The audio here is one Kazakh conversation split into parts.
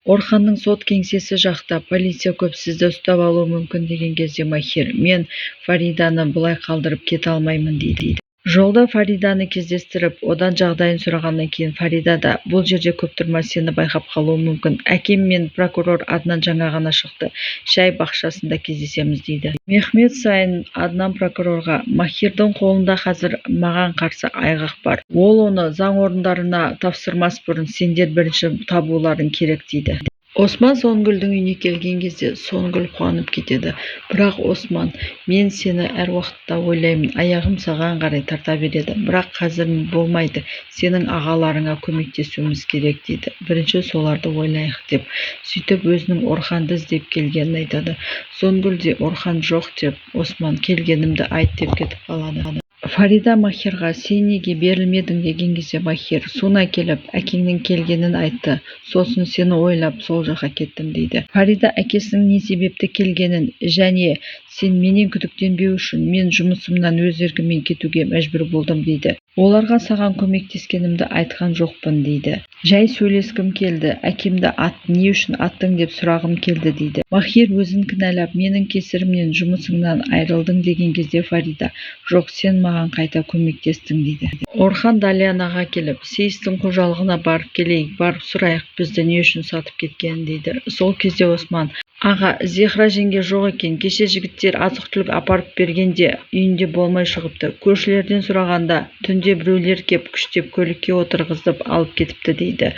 Орханның сот кеңсесі жақта полиция көп, сізді ұстап алуы мүмкін деген кезде Махир: мен Фариданы бұлай қалдырып кете алмаймын дейді. Жолда Фариданы кездестіріп, одан жағдайын сұрағаннан кейін Фарида да: бұл жерде көп тұрма, сені байқап қалуы мүмкін. Әкем мен прокурор Аднан жаңа ғана шықты. Шай бақшасында кездесеміз дейді. Мехмет сайын Аднан прокурорға: Махирдің қолында қазір маған қарсы айғақ бар. Ол оны заң орындарына тапсырмас бұрын сендер бірінші табуларың керек дейді. Осман Сонгүлдің үйіне келген кезде Сонгүл қуанып кетеді. Бірақ Осман: мен сені әр уақытта ойлаймын, аяғым саған қарай тарта береді. Бірақ қазір болмайды, сенің ағаларыңа көмектесуіміз керек дейді. Бірінші соларды ойлайық деп. Сөйтіп өзінің Орханды іздеп келгенін айтады. Сонгүл де: Орхан жоқ деп, Осман келгенімді айт деп кетіп қалады. Фарида Махирға: сен неге берілмедің деген кезде Махир: Суна келіп, әкеңнің келгенін айтты. Сосын сені ойлап сол жаққа кеттім дейді. Фарида әкесінің не себепті келгенін және сен менен күдіктенбеу үшін мен жұмысымнан өз еркіммен кетуге мәжбүр болдым дейді. Оларға саған көмектескенімді айтқан жоқпын дейді. Жай сөйлескім келді, әкемді не үшін аттың деп сұрағым келді дейді. Махир өзін кінәлап: менің кесірімнен жұмысыңнан айрылдың деген кезде Фарида: жоқ, сен маған қайта көмектестің дейді. Орхан Далянаға келіп: Сейістің қожалығына барып келейік, барып сұрайық, бізді не үшін сатып кеткенін дейді. Сол кезде Осман: аға, Зехра жеңге жоқ екен, кеше жігіттер азық-түлік апарып бергенде үйінде болмай шығыпты. Көршілерден сұрағанда түнде біреулер кеп күштеп көлікке отырғызып алып кетіпті дейді.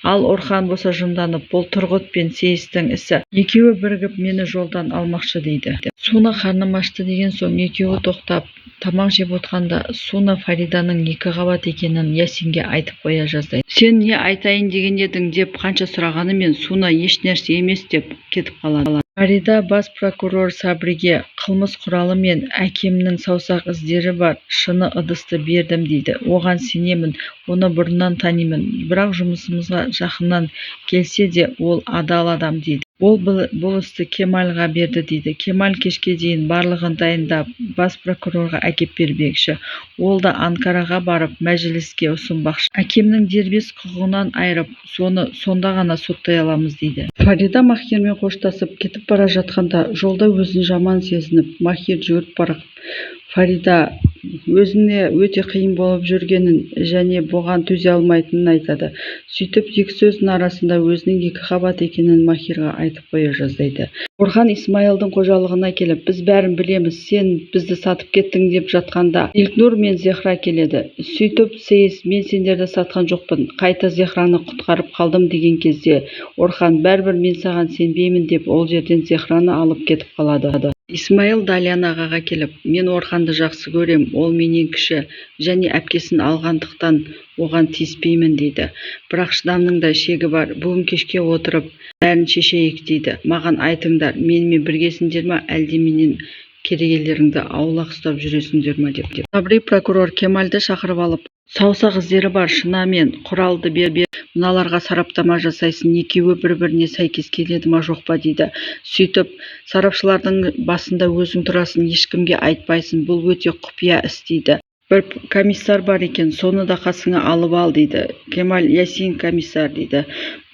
Ал Орхан болса жынданып: бұл Тұрғыт пен Сейістің ісі. Екеуі бірігіп мені жолдан алмақшы дейді. Суна қарным ашты деген соң екеуі тоқтап тамақ жеп отқанда Суна Фариданың 2 қабат екенін Ясинге айтып қоя жаздайды. Сен не айтайын деген едің деп қанша сұрағанымен Суна еш нәрсе емес деп кетіп қалады. Фарида бас прокурор Сабриге қылмыс құралы мен әкемнің саусақ іздері бар шыны ыдысты бердім дейді. Оған сенемін, оны бұрыннан танимын, бірақ жұмысымызға жақыннан келсе де ол адал адам дейді. Ол бұл істі Кемальға берді дейді. Кемаль кешке дейін барлығын дайындап бас прокурорға әкеп бермекші. Ол да Анкараға барып мәжіліске ұсынбақшы. Әкемнің дербес құқығынан айырып, сонда ғана соттай аламыз дейді. Фарида Махирмен қоштасып кетіп бара жатқанда жолда өзін жаман сезініп, Махир жүгіріп барып Фарида өзіне өте қиын болып жүргенін және бұған төзе алмайтынын айтады. Сөйтіп екі сөздің арасында өзінің 2 қабат екенін Махирға айтып қоя жаздайды. Орхан Исмайылдың қожалығына келіп: біз бәрін білеміз, сен бізді сатып кеттің деп жатқанда Илкнур мен Зехра келеді. Сөйтіп Сейіс: мен сендерді сатқан жоқпын, қайта Зехраны құтқарып қалдым деген кезде Орхан: бәрібір мен саған сенбеймін деп ол жерден Зехраны алып кетіп қалады. Исмайыл Далян ағаға келіп: мен Орханды жақсы көрем, ол менен кіші және әпкесін алғандықтан оған тиіспеймін дейді. Бірақ шыдамның да шегі бар. Бүгін кешке отырып бәрін шешейік дейді. Маған айтыңдар, менімен біргесіңдер ме, әлде менен керегелеріңді аулақ ұстап жүресіңдер ме деп. Сабри прокурор Кемальді шақырып алып: саусақ іздері бар шынамен құралды бер, мыналарға сараптама жасайсын, екеуі бір-біріне сәйкес келеді ма жоқ па дейді. Сөйтіп сарапшылардың басында өзің тұрасың, ешкімге айтпайсың, бұл өте құпия іс дейді. Бір комиссар бар екен, соны да қасыңа алып ал дейді. Кемаль: Ясин комиссар дейді.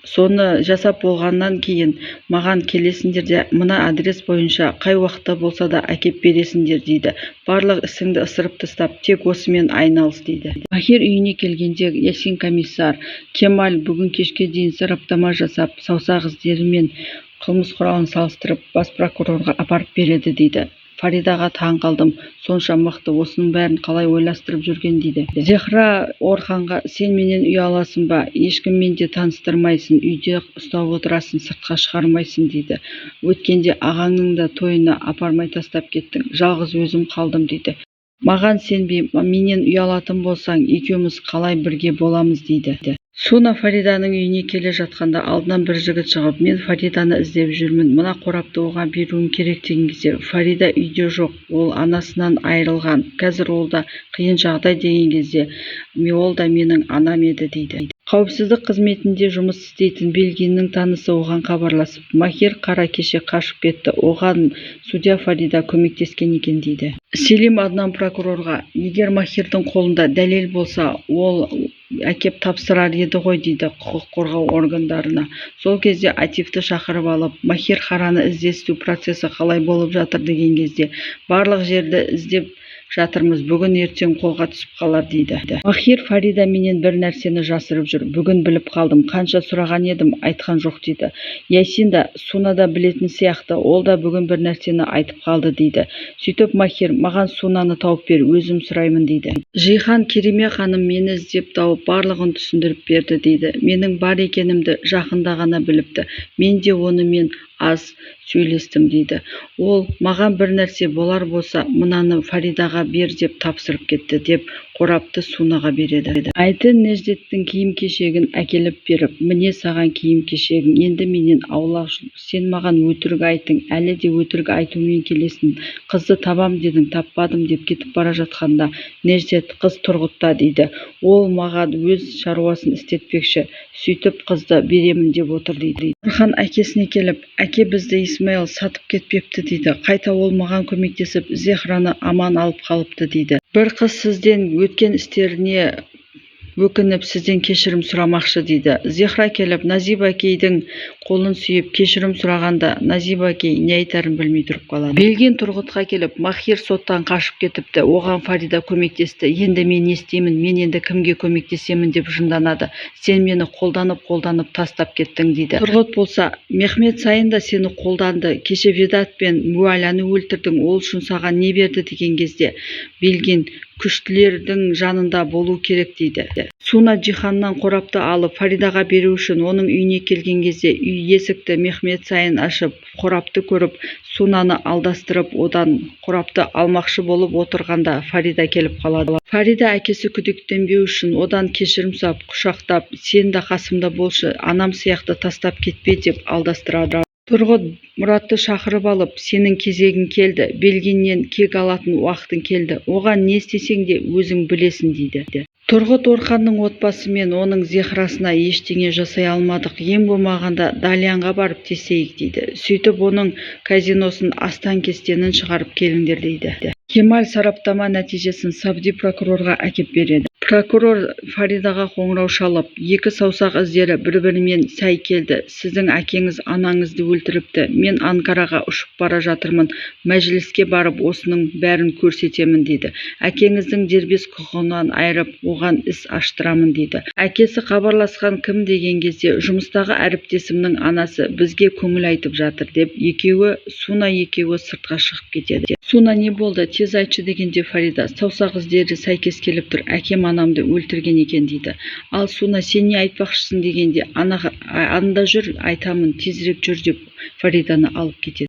Соны жасап болғаннан кейін маған келесіңдер де мына адрес бойынша қай уақытта болса да әкеп бересіңдер дейді. Барлық ісіңді ысырып тастап, тек осымен айналыс дейді. Махир үйіне келгенде Ясин комиссар: Кемаль бүгін кешке дейін сараптама жасап, саусақ іздері мен қылмыс құралын салыстырып, бас прокурорға апарып береді дейді. Фаридаға таң қалдым, сонша мықты, осының бәрін қалай ойластырып жүрген дейді. Зехра Орханға: сен менен ұяласың ба, ешкіммен де таныстырмайсың, үйде ұстап отырасың, сыртқа шығармайсың дейді. Өткенде ағаңның да тойына апармай тастап кеттің, жалғыз өзім қалдым дейді. Маған сенбей, менен ұялатын болсаң, екеуміз қалай бірге боламыз дейді. Суна Фариданың үйіне келе жатқанда алдынан бір жігіт шығып: мен Фариданы іздеп жүрмін, мына қорапты оған беруім керек деген кезде Фарида үйде жоқ, ол анасынан айырылған, қазір ол да қиын жағдай деген кезде ол да менің анам еді дейді. Қауіпсіздік қызметінде жұмыс істейтін Белгиннің танысы оған хабарласып, Махир қара кеше қашып кетті, оған судья Фарида көмектескен екен дейді. Селим Аднан прокурорға: егер Махирдің қолында дәлел болса, ол әкеп тапсырар еді ғой дейді құқық қорғау органдарына. Сол кезде Атифті шақырып алып, Махир қараны іздестіру процесі қалай болып жатыр деген кезде, барлық жерді іздеп жатырмыз, бүгін ертең қолға түсіп қалар дейді. Махир Фарида менен бір нәрсені жасырып жүр, бүгін біліп қалдым, қанша сұраған едім, айтқан жоқ дейді. Ясин да, Суна да білетін сияқты, ол да бүгін бір нәрсені айтып қалды дейді. Сөйтіп Махир: маған Сунаны тауып бер, өзім сұраймын дейді. Жихан: Кереме ханым мені іздеп тауып барлығын түсіндіріп берді дейді. Менің бар екенімді жақында ғана біліпті, мен де онымен аз сөйлестім дейді. Ол: маған бір нәрсе болар болса, мынаны Фаридаға бер деп тапсырып кетті деп қорапты Сунаға береді. Айты Неждеттің киім-кешегін әкеліп беріп: міне саған киім-кешегің, енді менен аулақ жүр, сен маған өтірік айтың, әлі де өтірік айтумен келесің, қызды табам дедің, таппадым деп кетіп бара жатқанда Неждет: қыз Тұрғытта дейді, ол маған өз шаруасын істетпекші, сөйтіп қызды беремін деп отыр дейді. Нұрхан әкесіне келіп: әке, бізді Исмаил сатып кетпепті дейді, қайта ол маған көмектесіп Зехраны аман алып қалыпты дейді. Бір қыз сізден өткен істеріне өкініп сізден кешірім сұрамақшы дейді. Зехра келіп Назиб әкейдің қолын сүйіп кешірім сұрағанда Назиб әкей не айтарын білмей тұрып қалады. Белгин Тұрғытқа келіп: Махир соттан қашып кетіпті, оған Фарида көмектесті, енді мен не істеймін, мен енді кімге көмектесемін деп жынданады, сен мені қолданып тастап кеттің дейді. Тұрғыт болса: Мехмет Сайын да сені қолданды, кеше Ведат пен Муаляны өлтірдің, ол үшін саған не берді деген кезде Белгин: күштілердің жанында болу керек дейді. Суна Жиханнан қорапты алып Фаридаға беру үшін оның үйіне келген кезде үй есікті Мехмет Сайын ашып, қорапты көріп, Сунаны алдастырып, одан қорапты алмақшы болып отырғанда Фарида келіп қалады. Фарида әкесі күдіктенбеу үшін одан кешірім сұрап, құшақтап: сен де қасымда болшы, анам сияқты тастап кетпе деп алдастырады. Тұрғыт Мұратты шақырып алып: сенің кезегің келді, Белгиннен кек алатын уақытың келді, оған не істесең де өзің білесің дейді. Тұрғыт Орханның отбасы мен оның Зехрасына ештеңе жасай алмадық, ең болмағанда Далянға барып тесейік дейді. Сөйтіп оның казиносын астан-кестенін шығарып келіңдер дейді. Кемаль сараптама нәтижесін Сабди прокурорға әкеп береді. Прокурор Фаридаға қоңырау шалып: екі саусақ іздері бір-бірімен сай келді, сіздің әкеңіз анаңызды өлтіріпті, мен Анкараға ұшып бара жатырмын, мәжіліске барып осының бәрін көрсетемін дейді. Әкеңіздің дербес құқығынан айырып, оған іс аштырамын дейді. Әкесі хабарласқан кім деген кезде жұмыстағы әріптесімнің анасы бізге көңіл айтып жатыр деп Суна екеуі сыртқа шығып кетеді. Суна: не болды, тез айтшы дегенде Фарида: саусақ іздері сәйкес келіп тұр, әкем анамды өлтірген екен дейді. Ал Суна: сен не айтпақшысың дегенде анда жүр, айтамын, тезірек жүр деп Фариданы алып кетеді.